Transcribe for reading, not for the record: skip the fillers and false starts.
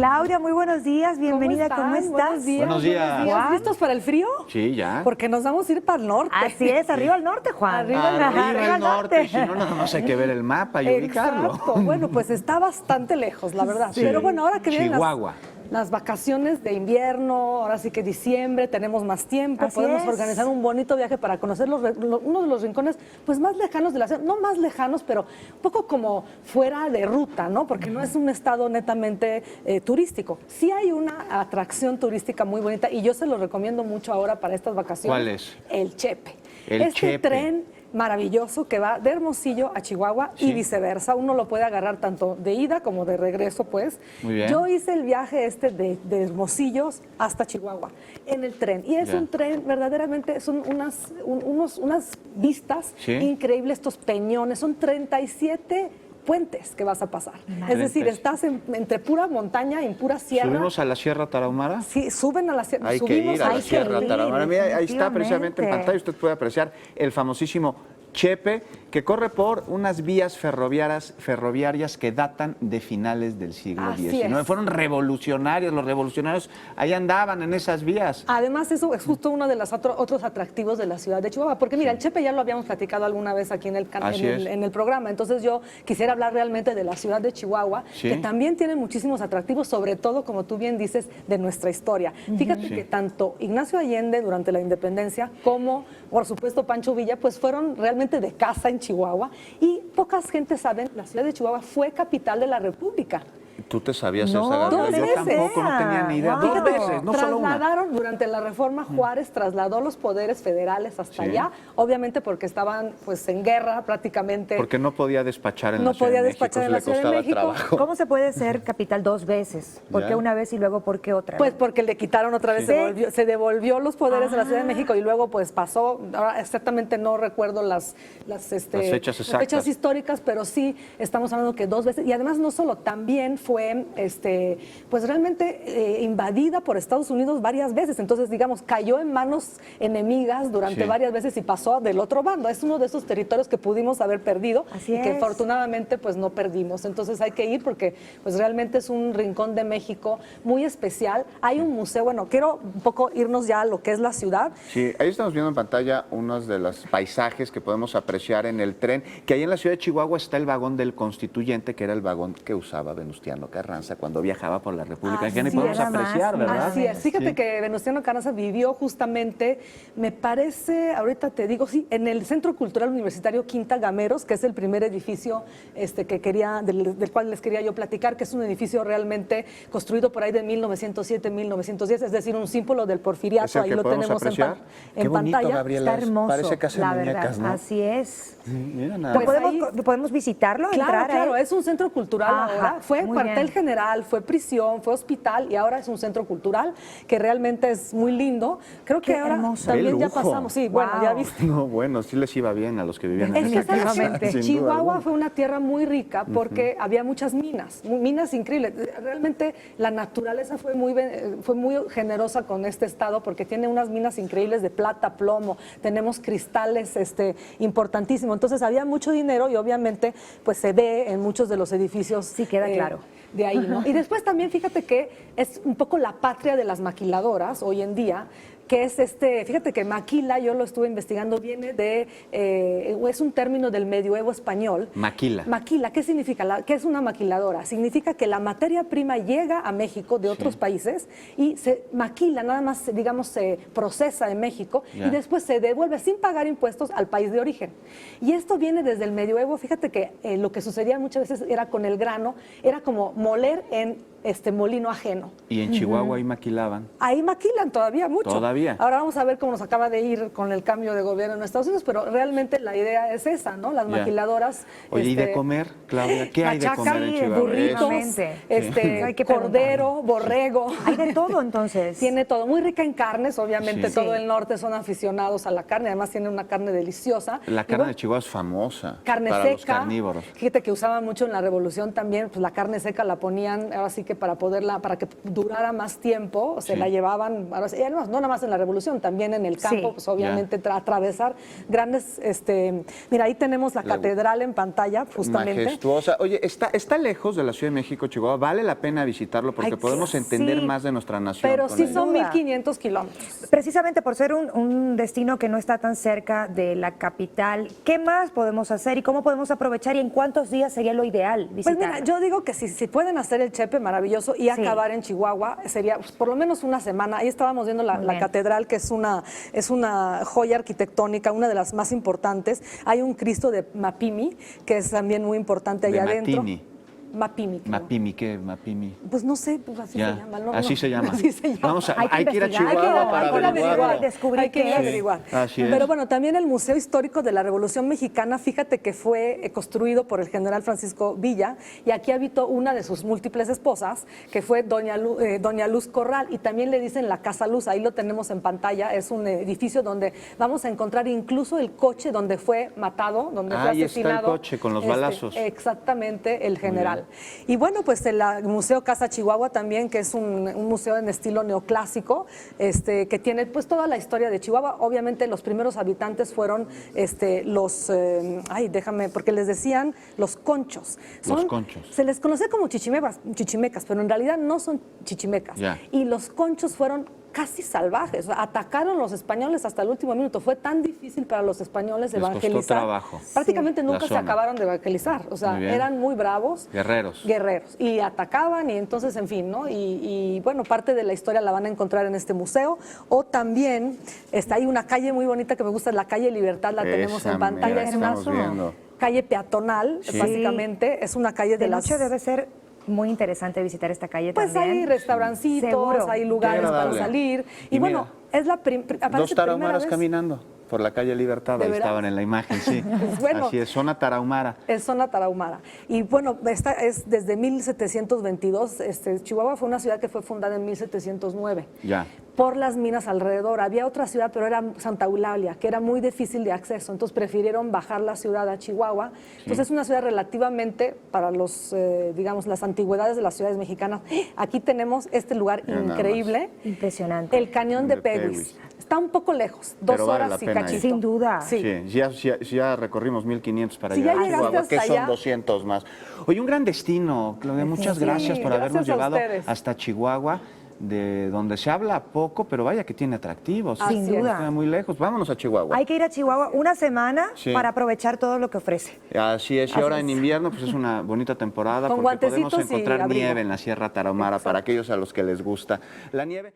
Claudia, muy buenos días, bienvenida, ¿cómo estás? Buenos días. Buenos días. Juan. ¿Listos para el frío? Sí, ya. Porque nos vamos a ir para el norte. Así es, arriba al norte, Juan. Arriba al norte, si no, nada más hay que ver el mapa y ubicarlo. Exacto. Bueno, pues está bastante lejos, la verdad. Sí. Pero bueno, ahora que vienen Chihuahua. las vacaciones de invierno, ahora sí que diciembre, tenemos más tiempo, Así podemos es. organizar un bonito viaje para conocer uno de los rincones pues más lejanos de la ciudad, no más lejanos, pero un poco como fuera de ruta, ¿no? Porque no es un estado netamente turístico. Sí hay una atracción turística muy bonita y yo se lo recomiendo mucho ahora para estas vacaciones. ¿Cuál es? El Chepe. El Chepe. Tren maravilloso que va de Hermosillo a Chihuahua y viceversa. Uno lo puede agarrar tanto de ida como de regreso, pues. Muy bien. Yo hice el viaje de Hermosillos hasta Chihuahua en el tren. Y es Ya. un tren, verdaderamente, son unas vistas increíbles, estos peñones. Son 37 puentes que vas a pasar. Es decir, estás entre pura montaña, en pura sierra. ¿Subimos a la Sierra Tarahumara? Sí, suben a la sierra. Hay que ir a la Sierra Tarahumara. Mira, ahí está precisamente en pantalla, usted puede apreciar el famosísimo Chepe, que corre por unas vías ferroviarias que datan de finales del siglo Así XIX. es. Fueron revolucionarios, los revolucionarios ahí andaban en esas vías. Además, eso es justo uno de los otros atractivos de la ciudad de Chihuahua, porque mira, el Chepe ya lo habíamos platicado alguna vez aquí en el programa, entonces yo quisiera hablar realmente de la ciudad de Chihuahua, que también tiene muchísimos atractivos, sobre todo, como tú bien dices, de nuestra historia. Fíjate que tanto Ignacio Allende durante la independencia como, por supuesto, Pancho Villa, pues fueron realmente de casa en Chihuahua y pocas gente saben, la ciudad de Chihuahua fue capital de la República. ¿Tú te sabías No, esa, Gabriela? dos Yo veces. tampoco, no tenía ni idea. Wow. Dos veces, no solo una. Trasladaron durante la Reforma, Juárez trasladó los poderes federales hasta allá, obviamente porque estaban pues en guerra prácticamente. Porque no podía despachar en No la Ciudad podía de México, despachar en eso la le Ciudad de costaba México. trabajo. ¿Cómo se puede ser capital dos veces? ¿Por qué Ya. una vez y luego por qué otra? Pues porque le quitaron otra vez, se devolvió los poderes de la Ciudad de México y luego pues pasó, ahora exactamente no recuerdo las fechas exactas. históricas, pero sí estamos hablando que dos veces, y además no solo, también fue pues realmente invadida por Estados Unidos varias veces, entonces digamos, cayó en manos enemigas durante varias veces y pasó del otro bando. Es uno de esos territorios que pudimos haber perdido Así y que es. afortunadamente pues no perdimos, entonces hay que ir porque pues realmente es un rincón de México muy especial. Hay un museo, bueno, quiero un poco irnos ya a lo que es la ciudad. Sí, ahí estamos viendo en pantalla unos de los paisajes que podemos apreciar en el tren, que ahí en la ciudad de Chihuahua está el vagón del Constituyente, que era el vagón que usaba Venustiano Carranza cuando viajaba por la República Mexicana, y podemos nada más, apreciar, ¿verdad? Así es. Fíjate que Venustiano Carranza vivió justamente, me parece, ahorita te digo, sí, en el Centro Cultural Universitario Quinta Gameros, que es el primer edificio que quería, del cual les quería yo platicar, que es un edificio realmente construido por ahí de 1907-1910, es decir, un símbolo del porfiriato. ¿Es el ahí que lo podemos tenemos apreciar? en Qué bonito, pantalla. Gabriela. Está hermoso, Parece casa la de muñecas, verdad. ¿no? Así es. Mira nada Pues más. ¿Podemos visitarlo? Claro, entrar claro, ahí? es un centro cultural Ajá, ahora. Fue muy cuartel bien. general, fue prisión, fue hospital y ahora es un centro cultural que realmente es muy lindo. Creo que Qué ahora hermoso. también Qué ya lujo. pasamos. Sí, bueno, ya Wow. viste. No, bueno, sí les iba bien a los que vivían en Es que esa casa, Efectivamente. sin duda Chihuahua alguna. fue una tierra muy rica porque había muchas minas, minas increíbles. Realmente la naturaleza fue muy generosa con este estado porque tiene unas minas increíbles de plata, plomo, tenemos cristales importantísimos. Entonces había mucho dinero y obviamente pues se ve en muchos de los edificios. Sí, queda claro. De ahí, ¿no? Y después también fíjate que es un poco la patria de las maquiladoras hoy en día, que es fíjate que maquila, yo lo estuve investigando, viene es un término del medioevo español. Maquila. Maquila, ¿qué significa? ¿Qué es una maquiladora? Significa que la materia prima llega a México de otros países y se maquila, nada más, digamos, se procesa en México y después se devuelve sin pagar impuestos al país de origen. Y esto viene desde el medioevo. Fíjate que lo que sucedía muchas veces era con el grano, era como moler en molino ajeno. Y en Chihuahua ahí maquilaban. Ahí maquilan todavía mucho. Todavía. Ahora vamos a ver cómo nos acaba de ir con el cambio de gobierno en Estados Unidos, pero realmente la idea es esa, ¿no? Las maquiladoras. Oye, ¿y de comer, Claudia? ¿Qué hay de machaca, comer en Chihuahua? burritos, Eso. Hay que cordero, borrego. Hay de todo, entonces. Tiene todo, muy rica en carnes, obviamente Sí. todo Sí. el norte son aficionados a la carne, además tiene una carne deliciosa. La Y carne bueno, de Chihuahua es famosa carne para seca. los carnívoros. Fíjate que usaban mucho en la Revolución también, pues la carne seca la ponían, ahora sí que para que durara más tiempo, se la llevaban, ahora sí, no nada más en la Revolución, también en el campo, Sí. pues obviamente atravesar grandes, mira, ahí tenemos la catedral en pantalla, justamente. Majestuosa. Oye, está lejos de la Ciudad de México, Chihuahua. Vale la pena visitarlo porque Ay, podemos entender sí. más de nuestra nación. Pero con sí ello. son duda. 1,500 kilómetros. Precisamente por ser un destino que no está tan cerca de la capital, ¿qué más podemos hacer y cómo podemos aprovechar y en cuántos días sería lo ideal Pues visitar? mira, yo digo que si pueden hacer el Chepe, maravilloso, y Sí. acabar en Chihuahua, sería pues, por lo menos una semana. Ahí estábamos viendo Muy la bien. catedral, que es una joya arquitectónica, una de las más importantes. Hay un Cristo de Mapimi, que es también muy importante allá De adentro. Matini. Mapimi. creo. Mapimi, ¿qué? Mapimi. Pues no sé, pues así Ya, se llama. No, así no, se llama. así se llama. Vamos a, Hay que hay que ir a investigar, Chihuahua para hay que averiguarlo. averiguar, descubrir Hay que ir qué a es. averiguar. Así es. Pero bueno, también el Museo Histórico de la Revolución Mexicana, fíjate que fue construido por el general Francisco Villa, y aquí habitó una de sus múltiples esposas, que fue doña Luz Corral, y también le dicen la Casa Luz. Ahí lo tenemos en pantalla. Es un edificio donde vamos a encontrar incluso el coche donde fue matado, donde fue Ahí está el asesinado. coche con los balazos. Exactamente, el general. Y bueno, pues el Museo Casa Chihuahua también, que es un museo en estilo neoclásico, que tiene pues toda la historia de Chihuahua. Obviamente los primeros habitantes fueron porque les decían los conchos. Los conchos. Se les conocía como chichimecas, pero en realidad no son chichimecas. Ya. Y los conchos fueron casi salvajes. O sea, atacaron los españoles hasta el último minuto. Fue tan difícil para los españoles Les costó evangelizar. trabajo. Prácticamente Sí. nunca La se zona. acabaron de evangelizar. O sea, Muy bien. eran muy bravos. Guerreros. Y atacaban, y entonces, en fin, ¿no? Y bueno, parte de la historia la van a encontrar en este museo. O también está ahí una calle muy bonita que me gusta, la calle Libertad, la tenemos Esa, en pantalla. mira, Es estamos una viendo. calle peatonal, Sí. básicamente. Es una calle de De las... noche debe ser muy interesante visitar esta calle Pues también. hay restaurancitos, Seguro. hay lugares Qué para agradable. salir. Y, Y bueno, es la Dos tarahumaras caminando por la calle Libertad, ¿De ahí veras? estaban en la imagen, sí. Bueno. Así es, zona tarahumara. Es zona tarahumara. Y bueno, esta es desde 1722. Chihuahua fue una ciudad que fue fundada en 1709. Ya. Por las minas alrededor. Había otra ciudad, pero era Santa Eulalia, que era muy difícil de acceso. Entonces prefirieron bajar la ciudad a Chihuahua. Entonces es una ciudad relativamente, para los, digamos, las antigüedades de las ciudades mexicanas. Aquí tenemos este lugar Mira nada increíble. Impresionante. El cañón de De Peguis. Peguis. Está un poco lejos, 2 Pero vale la horas y pena ir. cachito. Sin duda. Sí. Sí, ya recorrimos 1,500 para Si llegar ya a llegaste Chihuahua, hasta que son allá. 200 más. Oye, un gran destino, Claudia, muchas Sí, gracias por gracias habernos a llevado ustedes. hasta Chihuahua, de donde se habla poco, pero vaya que tiene atractivos. Sin Así es. duda. Está muy lejos. Vámonos a Chihuahua. Hay que ir a Chihuahua una semana Sí. para aprovechar todo lo que ofrece. Así es, y Así ahora es. en invierno pues es una bonita temporada Con porque podemos guantecitos y encontrar abrigo. nieve en la Sierra Tarahumara para aquellos a los que les gusta la nieve.